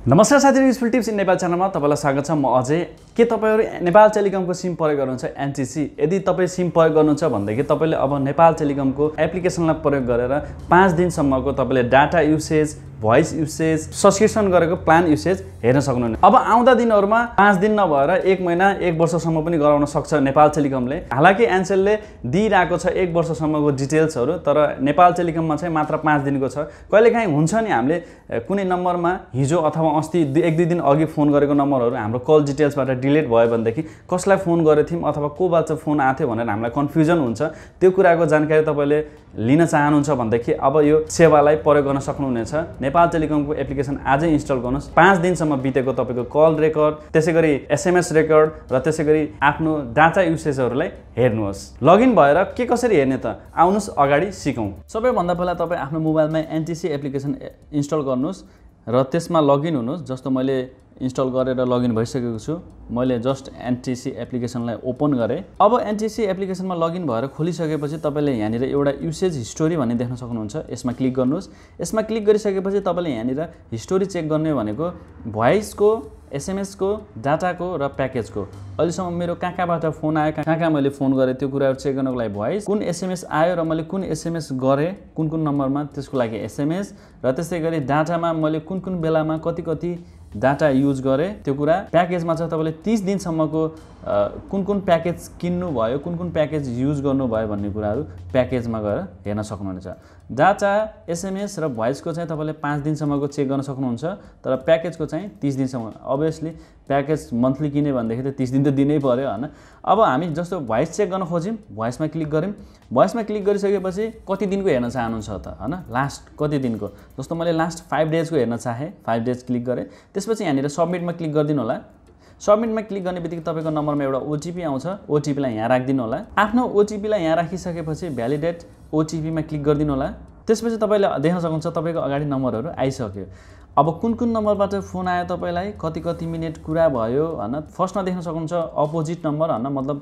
नमस्कार साथीहरु, useful tips in Nepal च्यानलमा तपाईलाई स्वागत छ। म अजय। के तपाईहरु नेपाल टेलिकमको सिम प्रयोग गर्नुहुन्छ एनटीसी? यदि तपाई सिम प्रयोग गर्नुहुन्छ भनेदेखि तपाईले अब नेपाल टेलिकमको एप्लिकेसनलाई प्रयोग गरेर 5 दिनसम्मको तपाईले data usage, voice usage, subscription गरेको प्लान युसेज हेर्न सक्नुहुनेछ। अब आउँदा दिनहरुमा 5 दिन नभएर 1 महिना 1 वर्षसम्म पनि गराउन सक्छ नेपाल टेलिकमले। हालाकि एनसेलले दिइराको छ 1 वर्षसम्मको डिटेल्सहरु, तर नेपाल टेलिकममा चाहिँ मात्र 5 दिनको छ। कहिलेकाहीँ हुन्छ नि हामीले कुनै नम्बरमा हिजो अथवा अस्ति 1-2 दिन अघि फोन गरेको नम्बरहरु हाम्रो कल डिटेल्सबाट डिलिट भयो भनेदेखि कसलाई फोन गरेथ्यौं अथवा कोबाट फोन आथ्यो भनेर हामीलाई कन्फ्युजन हुन्छ। त्यो कुराको जानकारी तपाईले लिन चाहनुहुन्छ भनेदेखि अब यो सेवालाई प्रयोग गर्न सक्नुहुनेछ। नेपाल टेलिकमको एप्लिकेसन आजै इन्स्टल गर्नुस्। 5 दिनसम्म बितेको तपाईको कल रेकर्ड, त्यसैगरी एसएमएस रेकर्ड र त्यसैगरी आफ्नो डाटा युसेजहरुलाई हेर्नुहोस्। लगइन भएर के कसरी हेर्ने त आउनुस् अगाडि सिकौं। सबैभन्दा पहिला तपाई आफ्नो मोबाइलमा एनटीसी एप्लिकेसन इन्स्टल गर्नुस् र त्यसमा लगइन हुनुस्। जस्तो मैले इन्स्टल गरेर लगइन भइसकेको छु। मैले जस्ट एनटीसी एप्लिकेसनलाई ओपन गरे। अब एनटीसी एप्लिकेसनमा लगइन भएर खोलिसकेपछि तपाईले यहाँनिर एउटा युसेज हिस्टोरी भन्ने देख्न सक्नुहुन्छ। यसमा क्लिक गर्नुस्। यसमा क्लिक गरिसकेपछि तपाईले यहाँनिर हिस्टोरी चेक गर्ने भनेको भोइसको, एसएमएसको, डाटाको र प्याकेजको। अहिलेसम्म मेरो कहाँबाट फोन आयो, कहाँ मैले फोन गरे त्यो कुराहरु चेक गर्नको लागि भोइस, कुन एसएमएस आयो र मैले कुन एसएमएस गरे, कुन नम्बरमा त्यसको लागि एसएमएस, र त्यसैगरी डाटामा मैले कुन बेलामा कति डाटा युज गरे त्यो कुरा। प्याकेजमा चाहिँ तपाईले 30 दिनसम्मको कुन प्याकेज किन्नु भयो, कुन प्याकेज युज गर्नु भयो भन्ने कुराहरु प्याकेजमा गएर हेर्न सक्नुहुनेछ। डाटा, एसएमएस र भोइसको चाहिँ तपाईले 5 दिनसम्मको चेक गर्न सक्नुहुन्छ, तर प्याकेजको चाहिँ 30 दिनसम्म। अभियसली प्याकेज मन्थली किने भनेदेखि त 30 दिन त दिनै पर्यो हैन। अब हामी जस्तो भोइस चेक गर्न खोज्यौं, भोइसमा क्लिक गर्यौं। भोइसमा क्लिक गरिसकेपछि कति दिनको हेर्न चाहनुहुन्छ त हैन, लास्ट कति दिनको। जस्तो मैले लास्ट 5 डेजको हेर्न चाहे, 5 डेज क्लिक गरे। त्यसपछि यहाँनिर सबमिटमा क्लिक गर्दिनु होला। सबमिटमा क्लिक गर्ने बित्तिकै तपाईको नम्बरमा एउटा ओटीपी आउँछ। ओटीपी लाई यहाँ राख्दिनु होला। आफ्नो ओटीपी लाई यहाँ राखिसकेपछि भ्यालिडेट ओटीपी मा क्लिक गर्दिनु होला। त्यसपछि तपाईले देख्न सक्नुहुन्छ तपाईको अगाडि नम्बरहरु आइसक्यो। अब कुन नम्बरबाट फोन आयो तपाईलाई, कति मिनेट कुरा भयो हैन। फर्स्टमा देख्न सक्नुहुन्छ अपोजिट नम्बर हैन, मतलब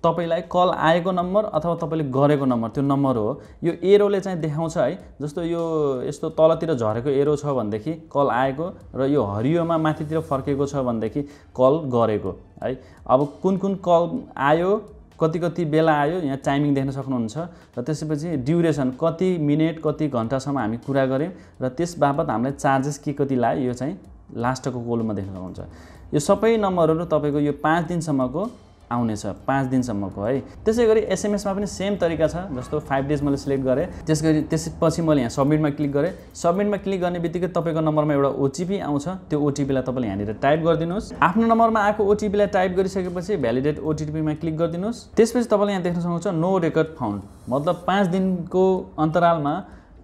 तपाईलाई कल आएको नम्बर अथवा तपाईले गरेको नम्बर त्यो नम्बर हो। यो एरोले चाहिँ देखाउँछ है। जस्तो यो यस्तो तलतिर झरेको एरो छ भनेदेखि कल आएको, र यो हरियोमा माथितिर फर्केको छ भनेदेखि कल गरेको है। अब कुन कल आयो, कति बेला आयो, यहाँ टाइमिङ देख्न सक्नुहुन्छ। र त्यसपछि ड्युरेसन कति मिनेट कति घण्टासम्म हामी कुरा गर्यौं र त्यसबापत हामीलाई चार्जेस कति लाग्यो, यो चाहिँ लास्टको कोलममा देख्न सक्नुहुन्छ। यो सबै नम्बरहरु तपाईको यो 5 दिनसम्मको आउनेछ, 5 दिनसम्मको है। त्यसैगरी एसएमएसमा पनि सेम तरिका छ। जस्तो 5 डेज मैले सिलेक्ट गरे, त्यसपछि मैले यहाँ सबमिटमा क्लिक गरे। सबमिटमा क्लिक गर्ने बित्तिकै तपाईको नम्बरमा एउटा ओटीपी आउँछ। त्यो ओटीपी लाई तपाईले यहाँनिर टाइप गरिदिनुस्। आफ्नो नम्बरमा आएको ओटीपी लाई टाइप गरिसकेपछि भ्यालिडेट ओटीपी मा क्लिक गरिदिनुस्। त्यसपछि तपाईले यहाँ देख्न सक्नुहुन्छ नो रेकर्ड फाउन्ड, मतलब 5 दिनको अन्तरालमा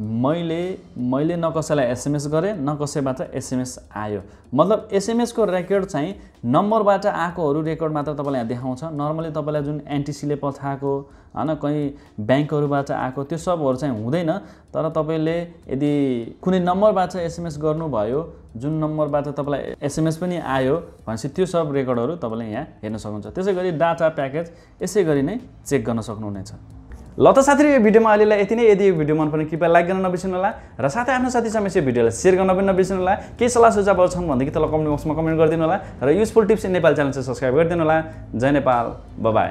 मैले न कसैलाई एसएमएस गरे, न कसैबाट एसएमएस आयो। मतलब एसएमएस को रेकर्ड चाहिँ नम्बरबाट आएकोहरु रेकर्ड मात्र तपाईलाई यहाँ देखाउँछ। नर्मली तपाईलाई जुन एनटीसी ले पठाएको हैन, कहीं बैंकहरुबाट आएको त्यो सबहरु चाहिँ हुँदैन। तर तपाईले यदि कुनै नम्बरबाट एसएमएस गर्नुभयो, जुन नम्बरबाट तपाईलाई एसएमएस पनि आयो भनेपछि त्यो सब रेकर्डहरु तपाईले यहाँ हेर्न सक्नुहुन्छ। त्यसैगरी डाटा प्याकेज यसैगरी नै चेक गर्न सक्नुहुनेछ। ल त साथीहरु, यो भिडियोमा अहिलेलाई यति नै। यदि यो भिडियो मन पर्ने कृपया लाइक गर्न नबिर्सनु होला र साथै आफ्नो साथी समक्ष भिडियोलाई शेयर गर्न पनि नबिर्सनु होला। केही सल्लाह सुझावहरु छन् भनेदेखि तल कमेन्ट बक्समा कमेन्ट गरिदिनु होला र useful tips in Nepal channel चाहिँ सब्स्क्राइब गरिदिनु होला। जय नेपाल, बाइ बाइ।